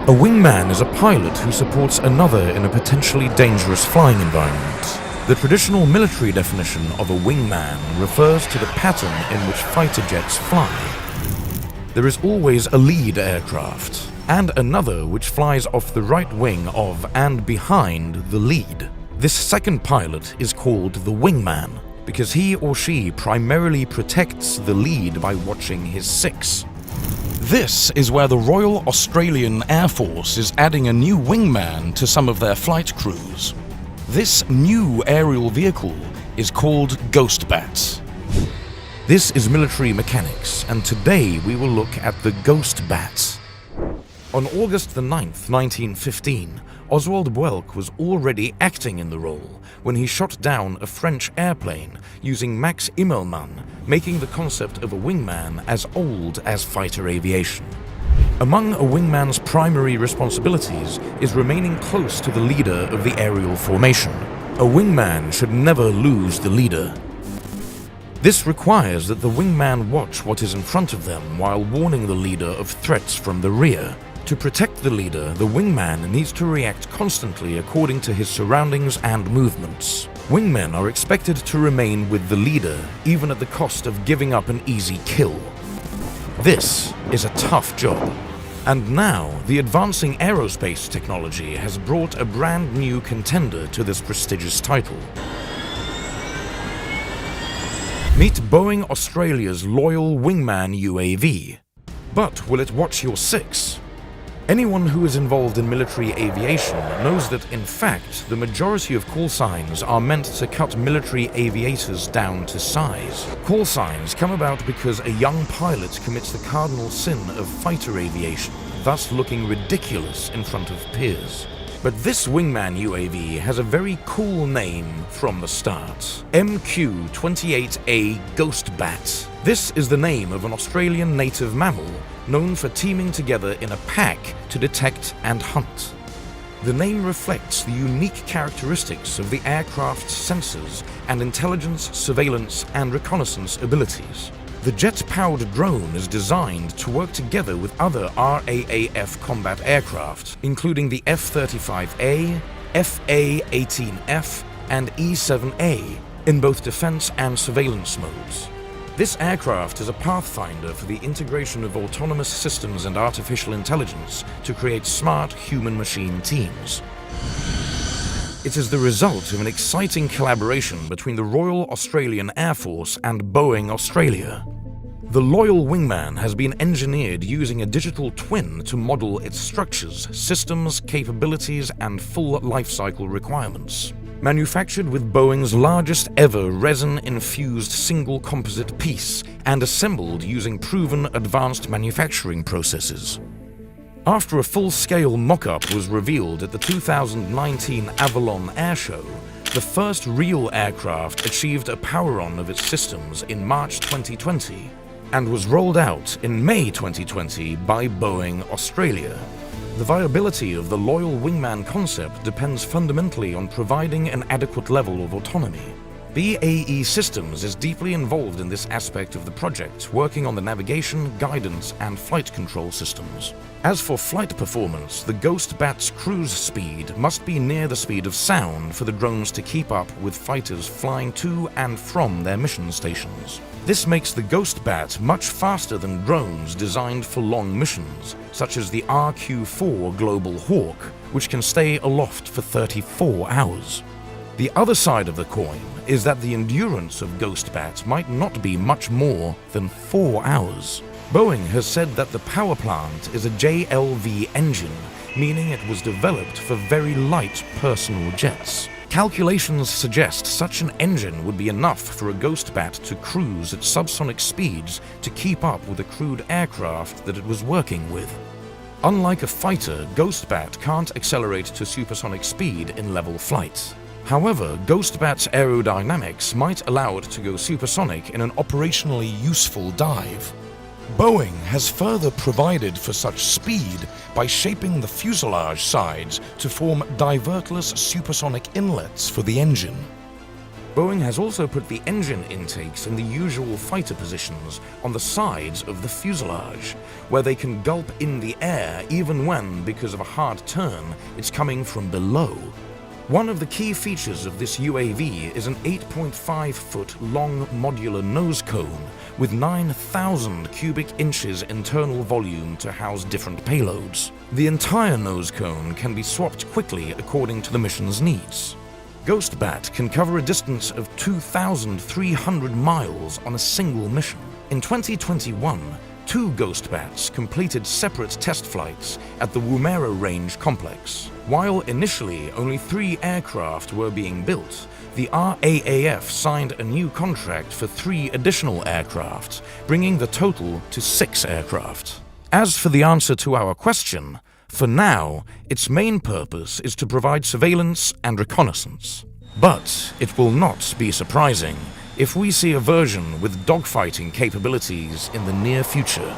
A wingman is a pilot who supports another in a potentially dangerous flying environment. The traditional military definition of a wingman refers to the pattern in which fighter jets fly. There is always a lead aircraft, and another which flies off the right wing of and behind the lead. This second pilot is called the wingman, because he or she primarily protects the lead by watching his six. This is where the Royal Australian Air Force is adding a new wingman to some of their flight crews. This new aerial vehicle is called Ghostbat. This is military mechanics, and today we will look at the Ghostbat. On August the 9th, 1915, Oswald Boelcke was already acting in the role when he shot down a French airplane using Max Immelmann, making the concept of a wingman as old as fighter aviation. Among a wingman's primary responsibilities is remaining close to the leader of the aerial formation. A wingman should never lose the leader. This requires that the wingman watch what is in front of them while warning the leader of threats from the rear. To protect the leader, the wingman needs to react constantly according to his surroundings and movements. Wingmen are expected to remain with the leader, even at the cost of giving up an easy kill. This is a tough job. And now, the advancing aerospace technology has brought a brand new contender to this prestigious title. Meet Boeing Australia's Loyal Wingman UAV. But will it watch your six? Anyone who is involved in military aviation knows that, in fact, the majority of call signs are meant to cut military aviators down to size. Call signs come about because a young pilot commits the cardinal sin of fighter aviation, thus looking ridiculous in front of peers. But this wingman UAV has a very cool name from the start. MQ-28A Ghostbat. This is the name of an Australian native mammal known for teaming together in a pack to detect and hunt. The name reflects the unique characteristics of the aircraft's sensors and intelligence, surveillance, and reconnaissance abilities. The jet-powered drone is designed to work together with other RAAF combat aircraft, including the F-35A, FA-18F, and E-7A, in both defense and surveillance modes. This aircraft is a pathfinder for the integration of autonomous systems and artificial intelligence to create smart human-machine teams. It is the result of an exciting collaboration between the Royal Australian Air Force and Boeing Australia. The Loyal Wingman has been engineered using a digital twin to model its structures, systems, capabilities, and full lifecycle requirements. Manufactured with Boeing's largest ever resin-infused single composite piece and assembled using proven advanced manufacturing processes. After a full-scale mock-up was revealed at the 2019 Avalon Air Show, the first real aircraft achieved a power-on of its systems in March 2020 and was rolled out in May 2020 by Boeing Australia. The viability of the Loyal Wingman concept depends fundamentally on providing an adequate level of autonomy. BAE Systems is deeply involved in this aspect of the project, working on the navigation, guidance, and flight control systems. As for flight performance, the Ghostbat's cruise speed must be near the speed of sound for the drones to keep up with fighters flying to and from their mission stations. This makes the Ghostbat much faster than drones designed for long missions, such as the RQ-4 Global Hawk, which can stay aloft for 34 hours. The other side of the coin is that the endurance of Ghostbat might not be much more than 4 hours. Boeing has said that the power plant is a JLV engine, meaning it was developed for very light personal jets. Calculations suggest such an engine would be enough for a Ghostbat to cruise at subsonic speeds to keep up with the crewed aircraft that it was working with. Unlike a fighter, Ghostbat can't accelerate to supersonic speed in level flight. However, Ghostbat's aerodynamics might allow it to go supersonic in an operationally useful dive. Boeing has further provided for such speed by shaping the fuselage sides to form divertless supersonic inlets for the engine. Boeing has also put the engine intakes in the usual fighter positions on the sides of the fuselage, where they can gulp in the air even when, because of a hard turn, it's coming from below. One of the key features of this UAV is an 8.5-foot long modular nose cone with 9,000 cubic inches internal volume to house different payloads. The entire nose cone can be swapped quickly according to the mission's needs. Ghostbat can cover a distance of 2,300 miles on a single mission. In 2021, 2 Ghostbats completed separate test flights at the Woomera Range complex. While initially only 3 aircraft were being built, the RAAF signed a new contract for 3 additional aircraft, bringing the total to 6 aircraft. As for the answer to our question, for now, its main purpose is to provide surveillance and reconnaissance. But it will not be surprising if we see a version with dogfighting capabilities in the near future.